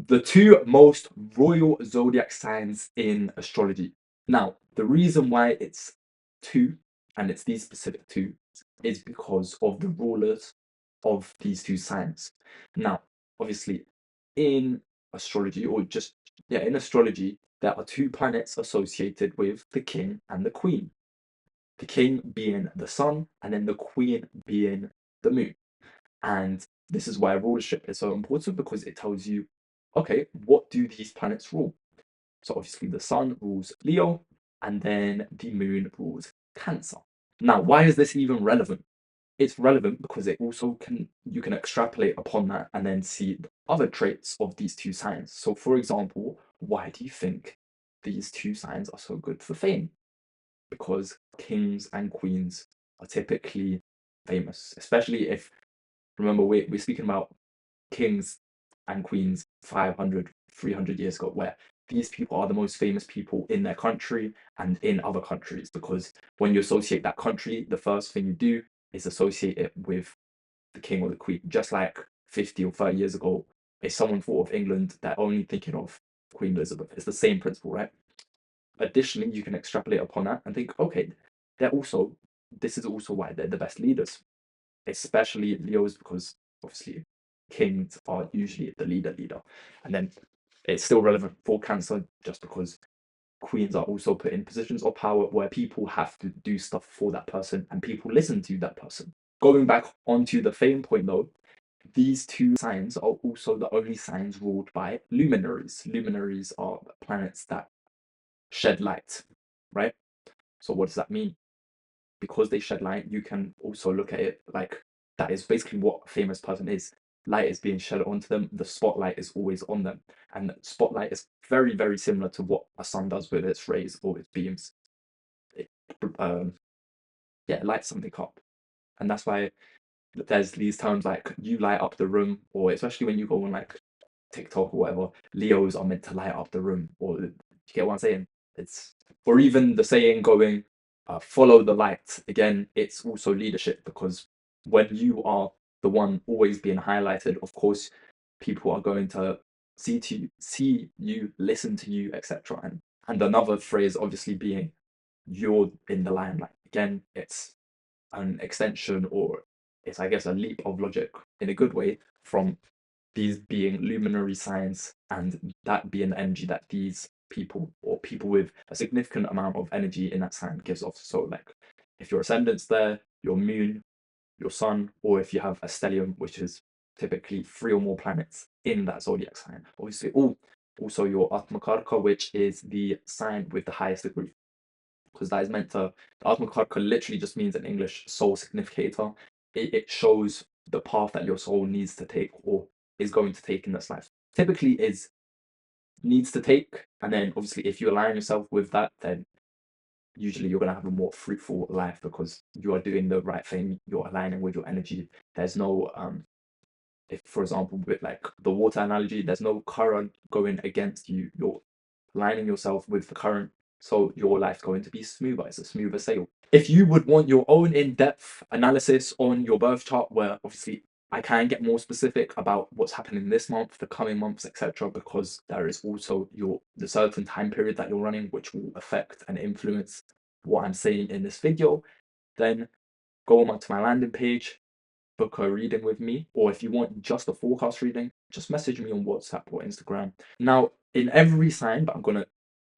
the two most royal zodiac signs in astrology. Now, the reason why it's two, and it's these specific two, is because of the rulers of these two signs. Now, obviously, in astrology, or just, yeah, in astrology, there are two planets associated with the king and the queen. The king being the sun, and then the queen being the moon. And this is why rulership is so important, because it tells you, okay, what do these planets rule? So obviously the sun rules Leo, and then the moon rules Cancer. Now, why is this even relevant? It's relevant because it also you can extrapolate upon that and then see the other traits of these two signs. So for example, why do you think these two signs are so good for fame? Because kings and queens are typically famous, especially if, remember, we're speaking about kings and queens 500, 300 years ago, where these people are the most famous people in their country and in other countries. Because when you associate that country, the first thing you do is associate it with the king or the queen. Just like 50 or 30 years ago, if someone thought of England, they're only thinking of Queen Elizabeth. It's the same principle, right? Additionally, you can extrapolate upon that and think, okay, they're also, this is also why they're the best leaders, especially Leos, because obviously kings are usually the leader. And then it's still relevant for Cancer just because queens are also put in positions of power where people have to do stuff for that person and people listen to that person. Going back onto the fame point though, these two signs are also the only signs ruled by luminaries. Luminaries are planets that shed light, right? So what does that mean? Because they shed light, you can also look at it like that is basically what a famous person is. Light is being shed onto them, the spotlight is always on them. And spotlight is very, very similar to what a sun does with its rays or its beams. It, um, yeah, it lights something up. And that's why there's these terms like you light up the room, or especially when you go on like TikTok or whatever, Leos are meant to light up the room. Or you get what I'm saying? It's, or even the saying going, follow the light. Again, it's also leadership, because when you are the one always being highlighted, of course, people are going to see you, listen to you, etc. And another phrase obviously being you're in the limelight. Again, it's an extension, or it's, I guess, a leap of logic in a good way from these being luminary signs, and that being the energy that these people, or people with a significant amount of energy in that sign, gives off. So like if your ascendant's there, your moon, your sun, or if you have a stellium, which is typically 3 or more planets in that zodiac sign. Obviously, also your Atmakarka, which is the sign with the highest degree, because that is meant to, the Atmakarka literally just means in English soul significator. It shows the path that your soul needs to take, or is going to take in this life. Typically is needs to take, and then obviously if you align yourself with that, then usually you're going to have a more fruitful life because you are doing the right thing, you're aligning with your energy. There's no if, for example, with like the water analogy, there's no current going against you, you're aligning yourself with the current, so your life's going to be smoother. It's a smoother sail. If you would want your own in-depth analysis on your birth chart, where obviously I can get more specific about what's happening this month, the coming months, etc., because there is also the certain time period that you're running, which will affect and influence what I'm saying in this video, then go on to my landing page, book a reading with me, or if you want just a forecast reading, just message me on WhatsApp or Instagram. Now, in every sign, but I'm going to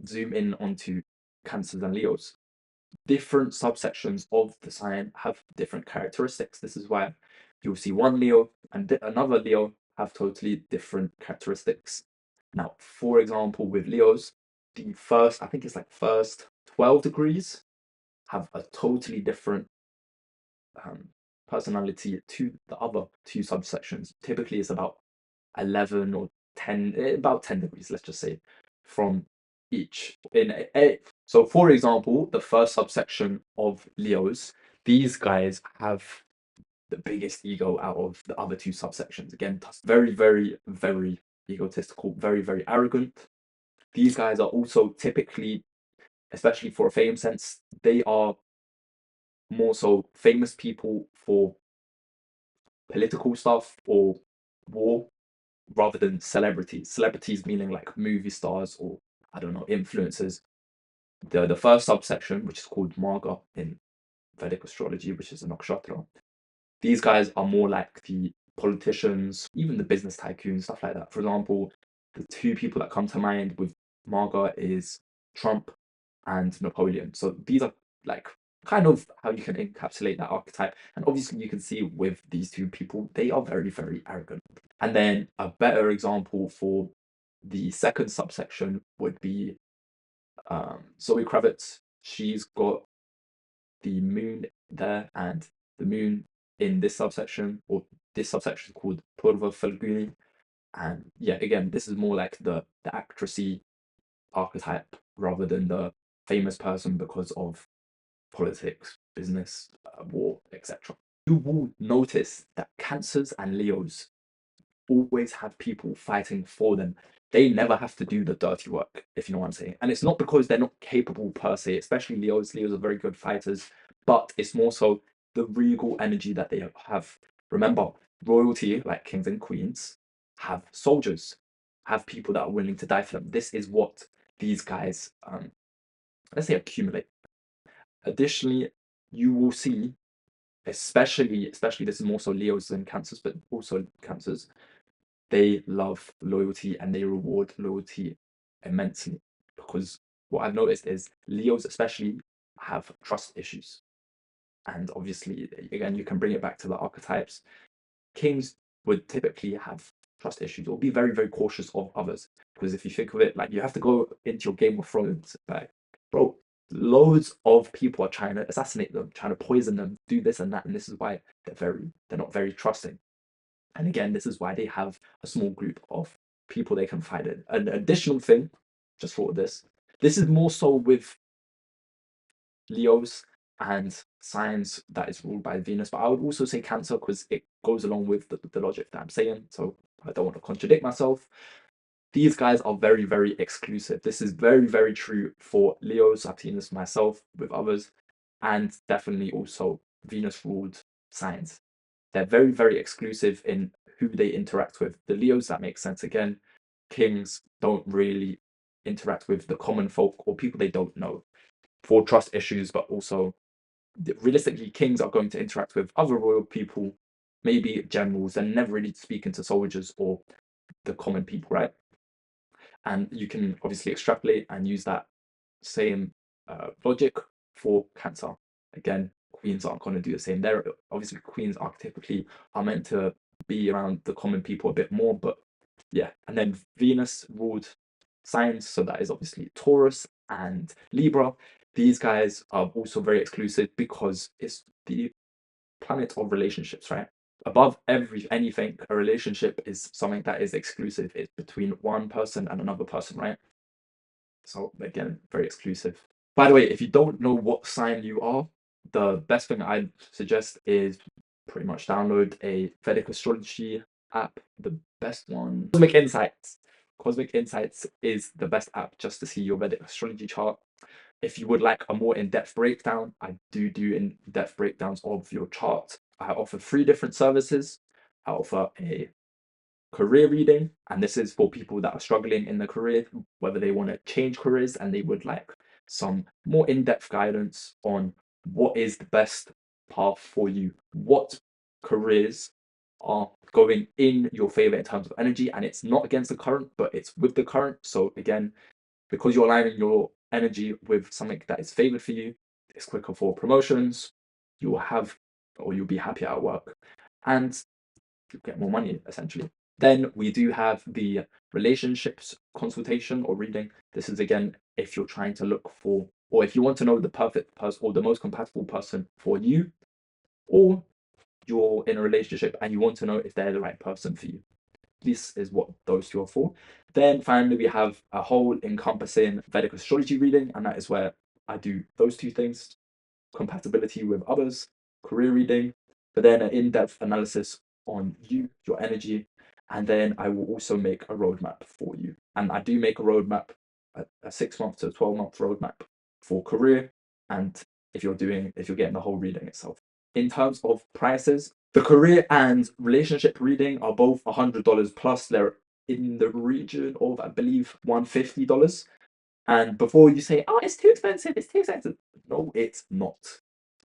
zoom in onto Cancers and Leos, different subsections of the sign have different characteristics. This is why you'll see one Leo and another Leo have totally different characteristics. Now, for example, with Leos, the first, I think it's like first 12 degrees have a totally different personality to the other two subsections. Typically, it's about 11 or 10, about 10 degrees, let's just say, from each. So, for example, the first subsection of Leos, these guys have the biggest ego out of the other two subsections. Again, very, very, very egotistical, very, very arrogant. These guys are also typically, especially for a fame sense, they are more so famous people for political stuff or war. rather than celebrities. Celebrities meaning like movie stars or I don't know, influencers. The first subsection, which is called Marga in Vedic astrology, which is a nakshatra, these guys are more like the politicians, even the business tycoons, stuff like that. For example, the two people that come to mind with Marga is Trump and Napoleon. So these are like kind of how you can encapsulate that archetype. And obviously, you can see with these two people, they are very, very arrogant. And then a better example for the second subsection would be Zoe Kravitz. She's got the moon there, and the moon in this subsection, or this subsection is called Purva Falguni. And yeah, again, this is more like the actressy archetype rather than the famous person because of politics, business, war, etc. You will notice that Cancers and Leos always have people fighting for them. They never have to do the dirty work, if you know what I'm saying. And it's not because they're not capable per se, especially Leos. Leos are very good fighters, but it's more so the regal energy that they have. Remember, royalty, like kings and queens, have soldiers, have people that are willing to die for them. This is what these guys, let's say, accumulate. Additionally, you will see, especially this is more so Leos than Cancers, but also Cancers, they love loyalty and they reward loyalty immensely. Because what I've noticed is Leos, especially, have trust issues. And obviously, again, you can bring it back to the archetypes. Kings would typically have trust issues or be very, very cautious of others. Because if you think of it, like you have to go into your Game of Thrones, like, bro, loads of people are trying to assassinate them, trying to poison them, do this and that. And this is why they're not very trusting. And again, this is why they have a small group of people they can fight in. An additional thing, just thought of this. This is more so with Leos and signs that is ruled by Venus, but I would also say Cancer because it goes along with the logic that I'm saying. So I don't want to contradict myself. These guys are very, very exclusive. This is very, very true for Leos. I've seen this myself with others, and definitely also Venus ruled signs. They're very, very exclusive in who they interact with. The Leos, that makes sense again. Kings don't really interact with the common folk or people they don't know for trust issues, but also realistically, kings are going to interact with other royal people, maybe generals, and never really speaking to soldiers or the common people, right? And you can obviously extrapolate and use that same logic for Cancer. Again, queens aren't going to do the same. They're obviously queens archetypically are meant to be around the common people a bit more, but yeah. And then Venus ruled signs, so that is obviously Taurus and Libra. These guys are also very exclusive because it's the planet of relationships, right? Above anything, a relationship is something that is exclusive. It's between one person and another person, right? So again, very exclusive. By the way, if you don't know what sign you are, the best thing I'd suggest is pretty much download a Vedic astrology app. The best one, Cosmic Insights. Cosmic Insights is the best app just to see your Vedic astrology chart. If you would like a more in-depth breakdown, I do in-depth breakdowns of your chart. I offer 3 different services. I offer a career reading, and this is for people that are struggling in their career, whether they want to change careers and they would like some more in-depth guidance on what is the best path for you, what careers are going in your favor in terms of energy, and it's not against the current, but it's with the current. So again, because you're aligning your energy with something that is favored for you, it's quicker for promotions, you will have, or you'll be happier at work, and you get more money essentially. Then we do have the relationships consultation or reading. This is again if you're trying to look for, or if you want to know the perfect person or the most compatible person for you, or you're in a relationship and you want to know if they're the right person for you. This is what those two are for. Then finally, we have a whole encompassing Vedic astrology reading, and that is where I do those 2 things: compatibility with others, career reading, but then an in-depth analysis on you, your energy, and then I will also make a roadmap for you. And I do make a roadmap, a 6-month to 12-month roadmap for career, and if you're getting the whole reading itself. In terms of prices, The career and relationship reading are both $100 plus. They're in the region of, I believe, $150. And before you say, oh, it's too expensive, it's too expensive. No, it's not.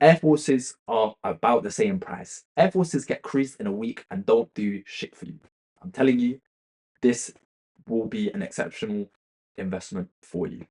Air Forces are about the same price. Air Forces get creased in a week and don't do shit for you. I'm telling you, this will be an exceptional investment for you.